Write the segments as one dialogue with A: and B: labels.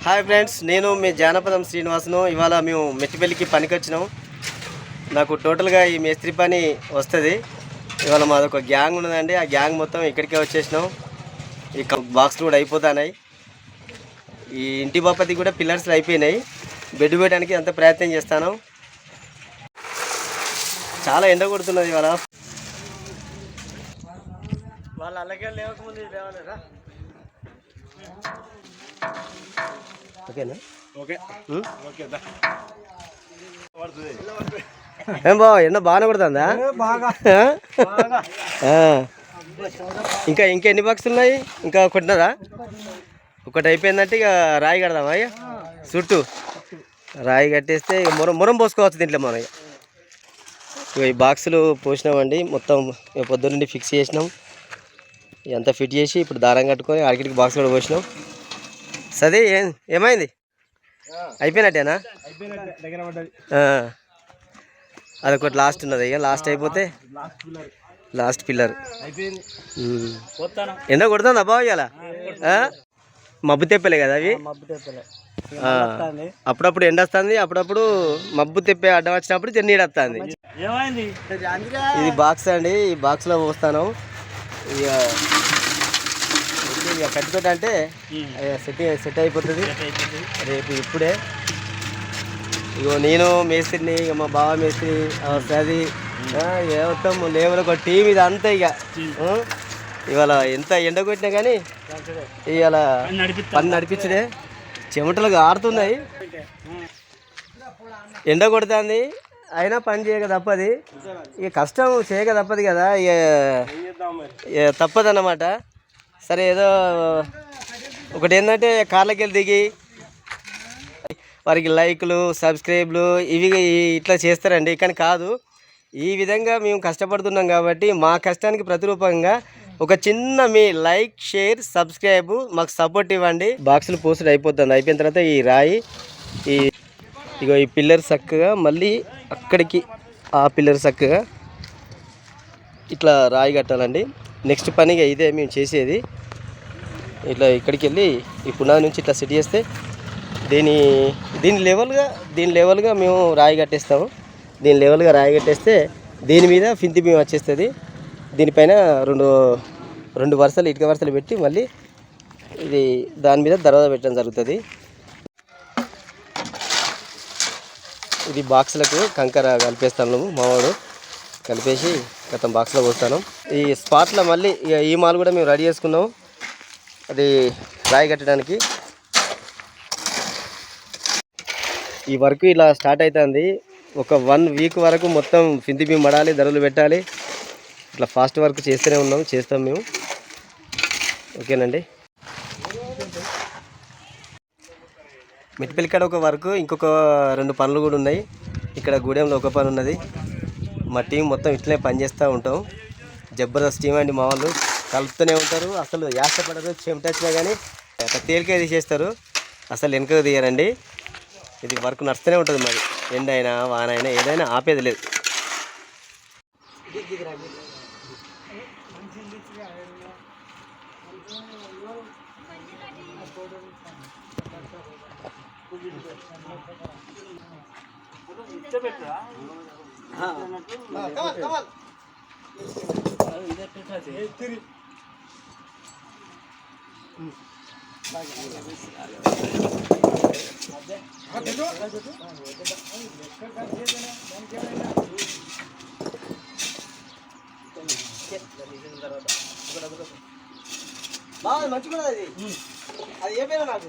A: Hi friends, నేను మీ జానపదం శ్రీనివాసును. ఇవాళ మేము మెట్టిపల్లికి పనికి వచ్చినాం. నాకు టోటల్గా ఈ మేస్త్రి పని వస్తుంది. ఇవాళ మాదొక గ్యాంగ్ ఉన్నదండి. ఆ గ్యాంగ్ మొత్తం ఇక్కడికే వచ్చేసినాం. ఈ బాక్స్లు కూడా అయిపోతున్నాయి. ఈ ఇంటి బాపతి కూడా పిల్లర్స్లు అయిపోయినాయి. బెడ్ పెట్టడానికి అంత ప్రయత్నం చేస్తాను. చాలా ఎండ కొడుతున్నది ఇవాళ. వాళ్ళు అలాగే లేవకముందు లేవాలేదా? ఓకేనా? ఓకే ఏం బావ, ఎండ బాగానే కొడుతుందా? ఇంకా ఎన్ని బాక్సులు ఉన్నాయి? ఇంకా కొట్టినారా? ఒకటి అయిపోయిందంటే ఇక రాయి కడదామా? అయ్యా చుట్టూ రాయి కట్టేస్తే ఇక మురం పోసుకోవచ్చు దీంట్లో మనం. ఇక ఈ బాక్సులు పోసినామండి. మొత్తం పొద్దున్నండి ఫిక్స్ చేసినాం. ఇదంతా ఫిట్ చేసి ఇప్పుడు దారం కట్టుకొని అడిగిటికి బాక్స్ కూడా పోసినాం. సరే, ఏమైంది? అయిపోయినట్టేనా? అదొకటి లాస్ట్ ఉన్నది. ఇక లాస్ట్ అయిపోతే లాస్ట్ పిల్లర్. ఎండ కొడుతుంది అబ్బా ఇవాళ. మబ్బు తెప్పలే కదా అవి. అప్పుడప్పుడు ఎండ వస్తుంది, అప్పుడప్పుడు మబ్బు తెప్పే అడ్డం వచ్చినప్పుడు నీడ వస్తుంది. ఇది బాక్స్ అండి. ఈ బాక్స్లో పోస్తాను. ఇక కట్టుకోట అంటే సెట్ అయిపోతుంది రేపు. ఇప్పుడే ఇగో నేను మేస్త్రిని, ఇక మా బావ మేస్త్రి వస్తుంది. మొత్తం లేవలు ఒక టీం ఇది అంతా. ఇక ఇవాళ ఎంత ఎండ కొట్టినా కానీ ఇవాళ పని నడిపించడే. చెమటలు ఆడుతున్నాయి. ఎండ కొడుతుంది అయినా పని చేయక తప్పది. ఇక కష్టం చేయక తప్పదు కదా. ఇక తప్పదన్నమాట. సరే, ఏదో ఒకటి ఏంటంటే కార్లకి వెళ్ళి దిగి వారికి లైక్లు, సబ్స్క్రైబ్లు ఇవి ఇట్లా చేస్తారండి. కానీ కాదు, ఈ విధంగా మేము కష్టపడుతున్నాం కాబట్టి మా కష్టానికి ప్రతిరూపంగా ఒక చిన్న మీ లైక్, షేర్, సబ్స్క్రైబ్ మాకు సపోర్ట్ ఇవ్వండి. బాక్సులు పోస్టులు అయిపోయిన తర్వాత ఈ రాయి ఈ పిల్లర్ చక్కగా మళ్ళీ అక్కడికి ఆ పిల్లర్ చక్కగా ఇట్లా రాయి కట్టాలండి. నెక్స్ట్ పనిగా ఇదే మేము చేసేది. ఇట్లా ఇక్కడికి వెళ్ళి ఈ పునాది నుంచి ఇట్లా సెట్ చేస్తే దీని లెవెల్గా మేము రాయి కట్టేస్తాము. దీని లెవెల్గా రాయి కట్టేస్తే దీని మీద ఫింతి బీమ్ వచ్చేస్తుంది. దీనిపైన రెండు వరుసలు ఇటుక వరుసలు పెట్టి మళ్ళీ ఇది దాని మీద దర్వాజా పెట్టడం జరుగుతుంది. ఇది బాక్సులకు కంకర కలిపేస్తాను. మావాడు కలిపేసి గతం బాక్స్లో పోస్తాను. ఈ స్పాట్లో మళ్ళీ ఈ మాల్ కూడా మేము రెడీ చేసుకున్నాము. అది రాయి కట్టడానికి ఈ వర్క్ ఇలా స్టార్ట్ అవుతుంది. ఒక 1 వీక్ వరకు మొత్తం ఫింతి బీమ్ పడాలి, ధరలు పెట్టాలి. ఇట్లా ఫాస్ట్ వర్క్ చేస్తూనే చేస్తాం మేము. ఓకేనండి. మెట్టిపల్లి కాడ ఒక వర్క్, ఇంకొక 2 పనులు కూడా ఉన్నాయి. ఇక్కడ గూడెంలో ఒక పని ఉన్నది. మా టీం మొత్తం ఇట్లనే పనిచేస్తూ ఉంటాం. జబర్దస్త్ టీం అండి. మా వాళ్ళు కలుపుతూనే ఉంటారు. అసలు యాసపడరు. చెమట వచ్చినా కానీ అట్లా తేలికే తీసేస్తారు. అసలు వెనుక తీయరండి. ఇది వర్క్ నడుస్తూనే ఉంటుంది. మరి ఎండ అయినా వాన అయినా ఏదైనా ఆపేది లేదు. మంచి కూడా అది ఏ పేరు నాకు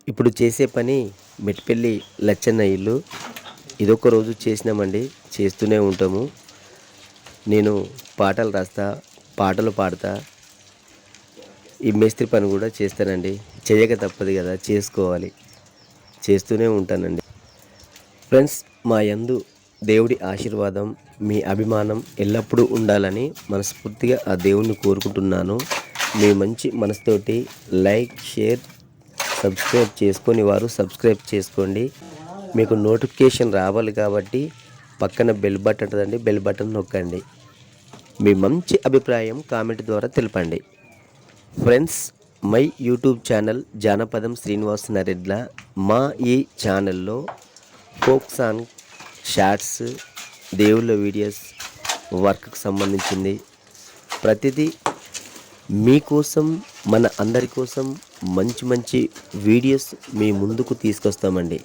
A: ఇప్పుడు చేసే పని మెట్టిపల్లి లచ్చన్న ఇల్లు. ఇదొక రోజు చేసినామండి, చేస్తూనే ఉంటాము. నేను పాటలు రాస్తా, పాటలు పాడతా. ఈ మేస్త్రి పని కూడా చేస్తానండి. చేయక తప్పదు కదా, చేసుకోవాలి. చేస్తూనే ఉంటానండి. ఫ్రెండ్స్, మా యందు దేవుడి ఆశీర్వాదం, మీ అభిమానం ఎల్లప్పుడూ ఉండాలని మనస్ఫూర్తిగా ఆ దేవుణ్ణి కోరుకుంటున్నాను. మీ మంచి మనసుతోటి లైక్, షేర్, సబ్స్క్రైబ్ చేసుకొని వారు సబ్స్క్రైబ్ చేసుకోండి. మీకు నోటిఫికేషన్ రావాలి కాబట్టి పక్కన బెల్ బటన్ ఉంటుందండి, బెల్ బటన్ నొక్కండి. మీ మంచి అభిప్రాయం కామెంట్ ద్వారా తెలపండి. ఫ్రెండ్స్, మై యూట్యూబ్ ఛానల్ జానపదం శ్రీనివాస్ నరెడ్ల. మా ఈ ఛానల్లో ఫోక్ సాంగ్, షార్ట్స్, దేవుళ్ళ వీడియోస్, వర్క్కి సంబంధించింది ప్రతిదీ మీకోసం, మన అందరి కోసం మంచి మంచి వీడియోస్ మీ ముందుకు తీసుకొస్తామండి.